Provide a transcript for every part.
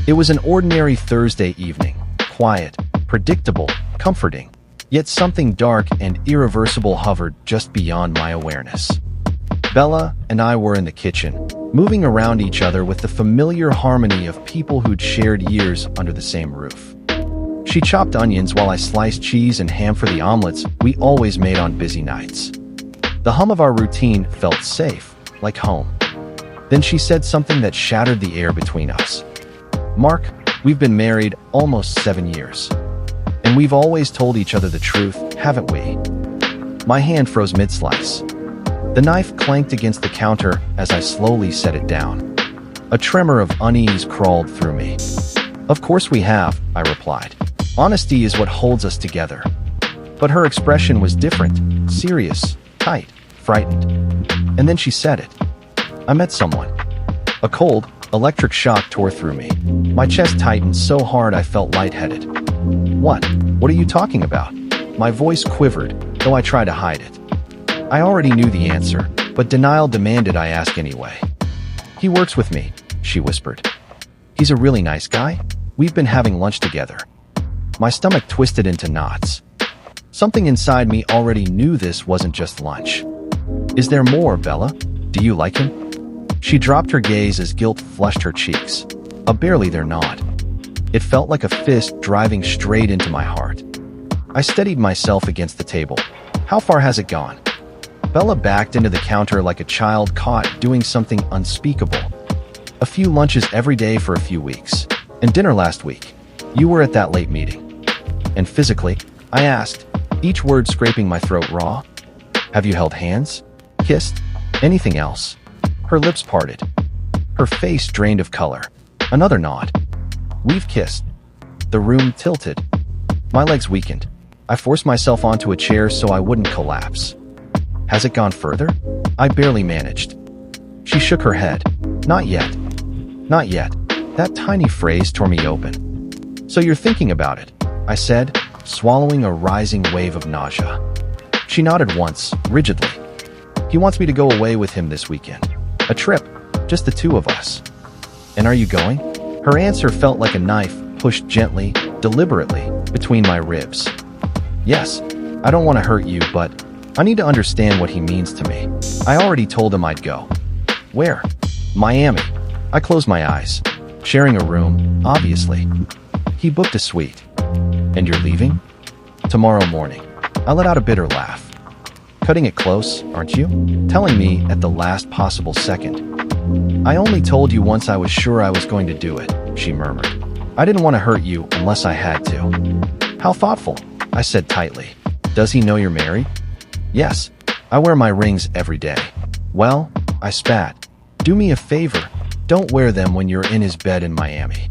It was an ordinary Thursday evening, quiet, predictable, comforting, yet something dark and irreversible hovered just beyond my awareness. Bella and I were in the kitchen, moving around each other with the familiar harmony of people who'd shared years under the same roof. She chopped onions while I sliced cheese and ham for the omelets we always made on busy nights. The hum of our routine felt safe, like home. Then she said something that shattered the air between us. "Mark, we've been married almost 7 years. And we've always told each other the truth, haven't we?" My hand froze mid-slice. The knife clanked against the counter as I slowly set it down. A tremor of unease crawled through me. "Of course we have," I replied. "Honesty is what holds us together." But her expression was different, serious, tight, frightened. And then she said it. "I met someone." A cold, electric shock tore through me. My chest tightened so hard I felt lightheaded. "What? What are you talking about?" My voice quivered, though I tried to hide it. I already knew the answer, but denial demanded I ask anyway. "He works with me," she whispered. "He's a really nice guy. We've been having lunch together." My stomach twisted into knots. Something inside me already knew this wasn't just lunch. "Is there more, Bella? Do you like him?" She dropped her gaze as guilt flushed her cheeks. Barely they're not. It felt like a fist driving straight into my heart. I steadied myself against the table. "How far has it gone?" Bella backed into the counter like a child caught doing something unspeakable. "A few lunches every day for a few weeks. And dinner last week. You were at that late meeting." "And physically?" I asked, each word scraping my throat raw. "Have you held hands? Kissed? Anything else?" Her lips parted. Her face drained of color. Another nod. "We've kissed." The room tilted. My legs weakened. I forced myself onto a chair so I wouldn't collapse. "Has it gone further?" I barely managed. She shook her head. "Not yet. Not yet." That tiny phrase tore me open. "So you're thinking about it," I said, swallowing a rising wave of nausea. She nodded once, rigidly. "He wants me to go away with him this weekend. A trip, just the two of us." "And are you going?" Her answer felt like a knife pushed gently, deliberately, between my ribs. "Yes, I don't want to hurt you, but I need to understand what he means to me. I already told him I'd go." "Where?" "Miami." I closed my eyes. "Sharing a room, obviously." "He booked a suite." "And you're leaving?" "Tomorrow morning." I let out a bitter laugh. "Cutting it close, aren't you? Telling me at the last possible second." "I only told you once I was sure I was going to do it," she murmured. "I didn't want to hurt you unless I had to." "How thoughtful," I said tightly. "Does he know you're married?" "Yes. I wear my rings every day." "Well," I spat. "Do me a favor. Don't wear them when you're in his bed in Miami."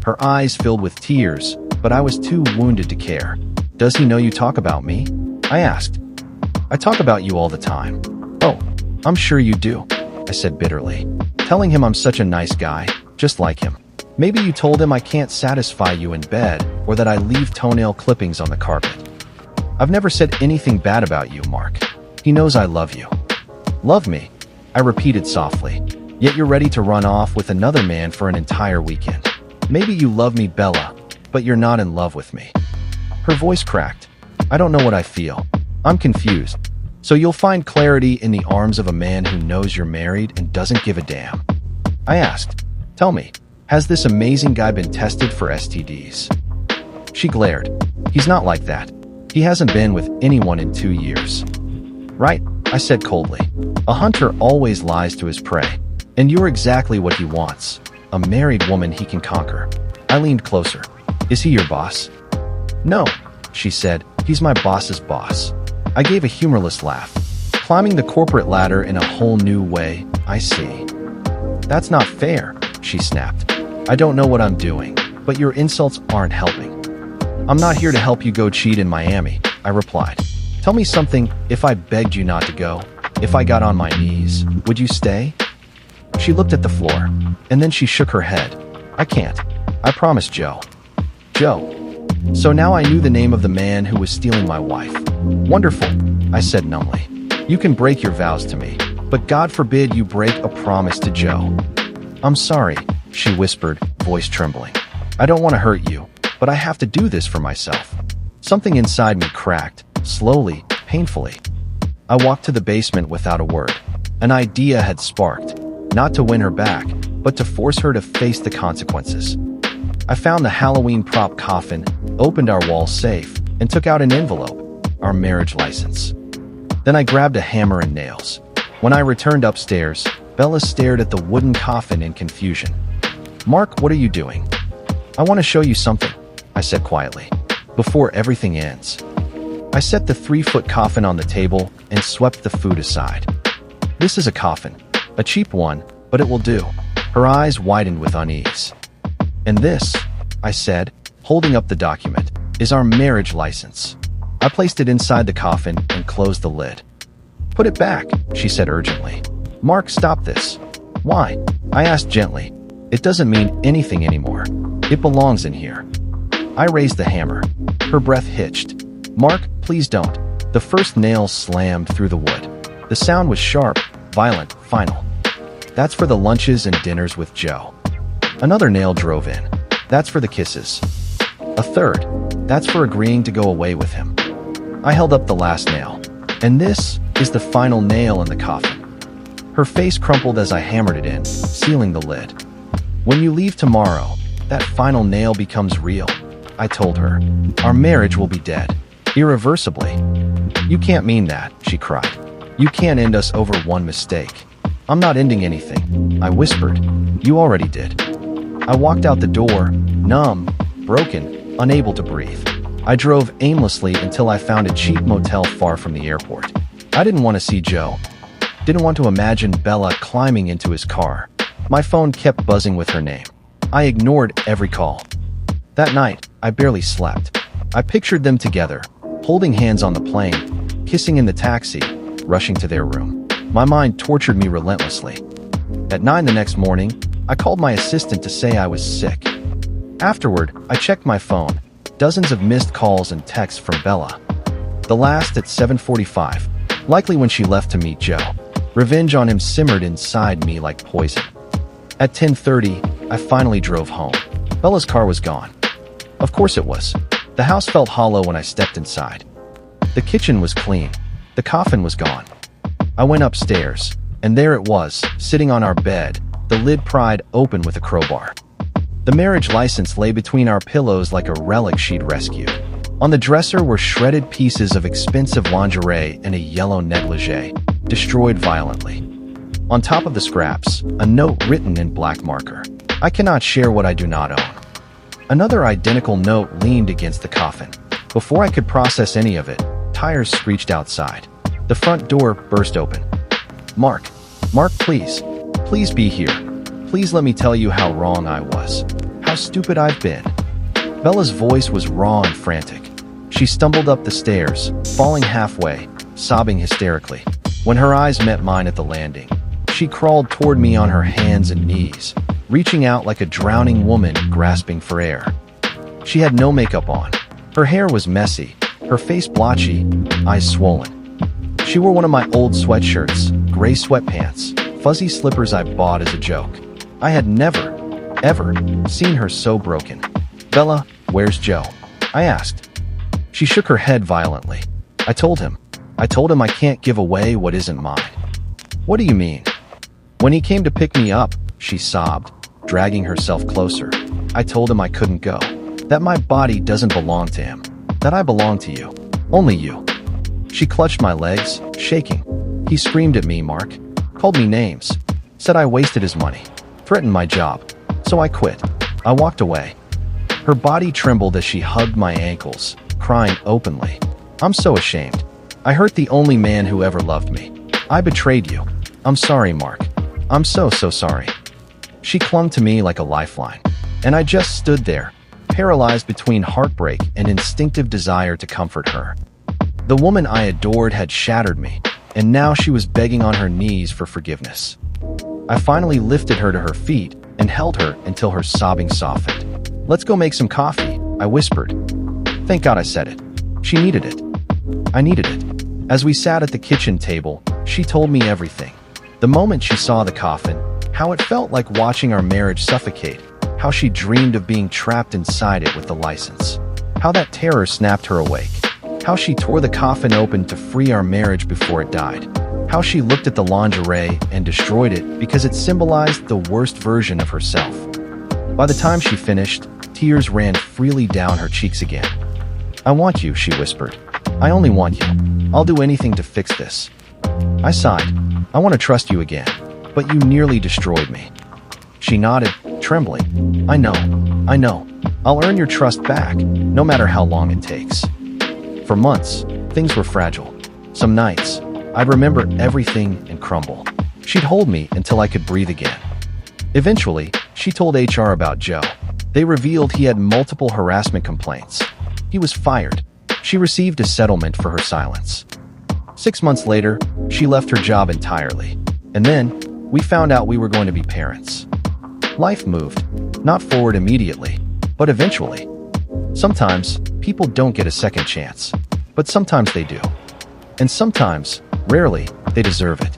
Her eyes filled with tears, but I was too wounded to care. "Does he know you talk about me?" I asked. "I talk about you all the time." "Oh, I'm sure you do," I said bitterly. Telling him I'm such a nice guy, just like him. "Maybe you told him I can't satisfy you in bed, or that I leave toenail clippings on the carpet." "I've never said anything bad about you, Mark. He knows I love you." "Love me?" I repeated softly. "Yet you're ready to run off with another man for an entire weekend. Maybe you love me, Bella, but you're not in love with me." Her voice cracked. "I don't know what I feel. I'm confused. So you'll find clarity in the arms of a man who knows you're married and doesn't give a damn." I asked, "Tell me, has this amazing guy been tested for STDs?" She glared. "He's not like that. He hasn't been with anyone in 2 years." "Right," I said coldly. "A hunter always lies to his prey. And you're exactly what he wants. A married woman he can conquer." I leaned closer. "Is he your boss?" "No," she said. "He's my boss's boss." I gave a humorless laugh. "Climbing the corporate ladder in a whole new way, I see." "That's not fair," she snapped. "I don't know what I'm doing, but your insults aren't helping." "I'm not here to help you go cheat in Miami," I replied. "Tell me something. If I begged you not to go, if I got on my knees, would you stay?" She looked at the floor, and then she shook her head. "I can't. I promised Joe." "Joe." So now I knew the name of the man who was stealing my wife. "Wonderful," I said numbly. "You can break your vows to me, but God forbid you break a promise to Joe." "I'm sorry," she whispered, voice trembling. I don't want to hurt you, but I have to do this for myself. Something inside me cracked, slowly, painfully. I walked to the basement without a word. An idea had sparked, not to win her back, but to force her to face the consequences. I found the Halloween prop coffin, opened our wall safe, and took out an envelope, our marriage license. Then I grabbed a hammer and nails. When I returned upstairs, Bella stared at the wooden coffin in confusion. "Mark, what are you doing?" "I want to show you something," I said quietly, "before everything ends." I set the 3-foot coffin on the table and swept the food aside. "This is a coffin, a cheap one, but it will do." Her eyes widened with unease. "And this," I said, holding up the document, "is our marriage license." I placed it inside the coffin and closed the lid. "Put it back," she said urgently. "Mark, stop this." "Why?" I asked gently. "It doesn't mean anything anymore. It belongs in here." I raised the hammer. Her breath hitched. "Mark, please don't." The first nail slammed through the wood. The sound was sharp, violent, final. "That's for the lunches and dinners with Joe." Another nail drove in. "That's for the kisses." A third. "That's for agreeing to go away with him." I held up the last nail. "And this is the final nail in the coffin." Her face crumpled as I hammered it in, sealing the lid. "When you leave tomorrow, that final nail becomes real," I told her. "Our marriage will be dead. Irreversibly." "You can't mean that," she cried. "You can't end us over one mistake." "I'm not ending anything," I whispered. "You already did." I walked out the door, numb, broken, unable to breathe. I drove aimlessly until I found a cheap motel far from the airport. I didn't want to see Joe. Didn't want to imagine Bella climbing into his car. My phone kept buzzing with her name. I ignored every call. That night, I barely slept. I pictured them together, holding hands on the plane, kissing in the taxi, rushing to their room. My mind tortured me relentlessly. At 9 the next morning, I called my assistant to say I was sick. Afterward, I checked my phone. Dozens of missed calls and texts from Bella. The last at 7:45, likely when she left to meet Joe. Revenge on him simmered inside me like poison. At 10:30, I finally drove home. Bella's car was gone. Of course it was. The house felt hollow when I stepped inside. The kitchen was clean. The coffin was gone. I went upstairs, and there it was, sitting on our bed, the lid pried open with a crowbar. The marriage license lay between our pillows like a relic she'd rescued. On the dresser were shredded pieces of expensive lingerie and a yellow negligee, destroyed violently. On top of the scraps, a note written in black marker. "I cannot share what I do not own." Another identical note leaned against the coffin. Before I could process any of it, tires screeched outside. The front door burst open. Mark, please. Please be here. Please let me tell you how wrong I was. How stupid I've been." Bella's voice was raw and frantic. She stumbled up the stairs, falling halfway, sobbing hysterically. When her eyes met mine at the landing, she crawled toward me on her hands and knees, reaching out like a drowning woman grasping for air. She had no makeup on. Her hair was messy, her face blotchy, eyes swollen. She wore one of my old sweatshirts, gray sweatpants, fuzzy slippers I bought as a joke. I had never, ever seen her so broken. "Bella, where's Joe?" I asked. She shook her head violently. I told him I can't give away what isn't mine." "What do you mean?" "When he came to pick me up," she sobbed, dragging herself closer. "I told him I couldn't go. That my body doesn't belong to him. That I belong to you. Only you." She clutched my legs, shaking. "He screamed at me, Mark. Called me names. Said I wasted his money. Threatened my job. So I quit. I walked away." Her body trembled as she hugged my ankles, crying openly. "I'm so ashamed. I hurt the only man who ever loved me. I betrayed you. I'm sorry, Mark. I'm so sorry." She clung to me like a lifeline, and I just stood there, paralyzed between heartbreak and instinctive desire to comfort her. The woman I adored had shattered me, and now she was begging on her knees for forgiveness. I finally lifted her to her feet and held her until her sobbing softened. "Let's go make some coffee," I whispered. Thank God I said it. She needed it. I needed it. As we sat at the kitchen table, she told me everything. The moment she saw the coffin, how it felt like watching our marriage suffocate, how she dreamed of being trapped inside it with the license, how that terror snapped her awake, how she tore the coffin open to free our marriage before it died, how she looked at the lingerie and destroyed it because it symbolized the worst version of herself. By the time she finished, tears ran freely down her cheeks again. "I want you," she whispered. "I only want you. I'll do anything to fix this." I sighed. "I want to trust you again, but you nearly destroyed me." She nodded, trembling. I know. I'll earn your trust back, no matter how long it takes." For months, things were fragile. Some nights, I'd remember everything and crumble. She'd hold me until I could breathe again. Eventually, she told HR about Joe. They revealed he had multiple harassment complaints. He was fired. She received a settlement for her silence. 6 months later, she left her job entirely. And then, we found out we were going to be parents. Life moved, not forward immediately, but eventually. Sometimes, people don't get a second chance, but sometimes they do. And sometimes, rarely, they deserve it.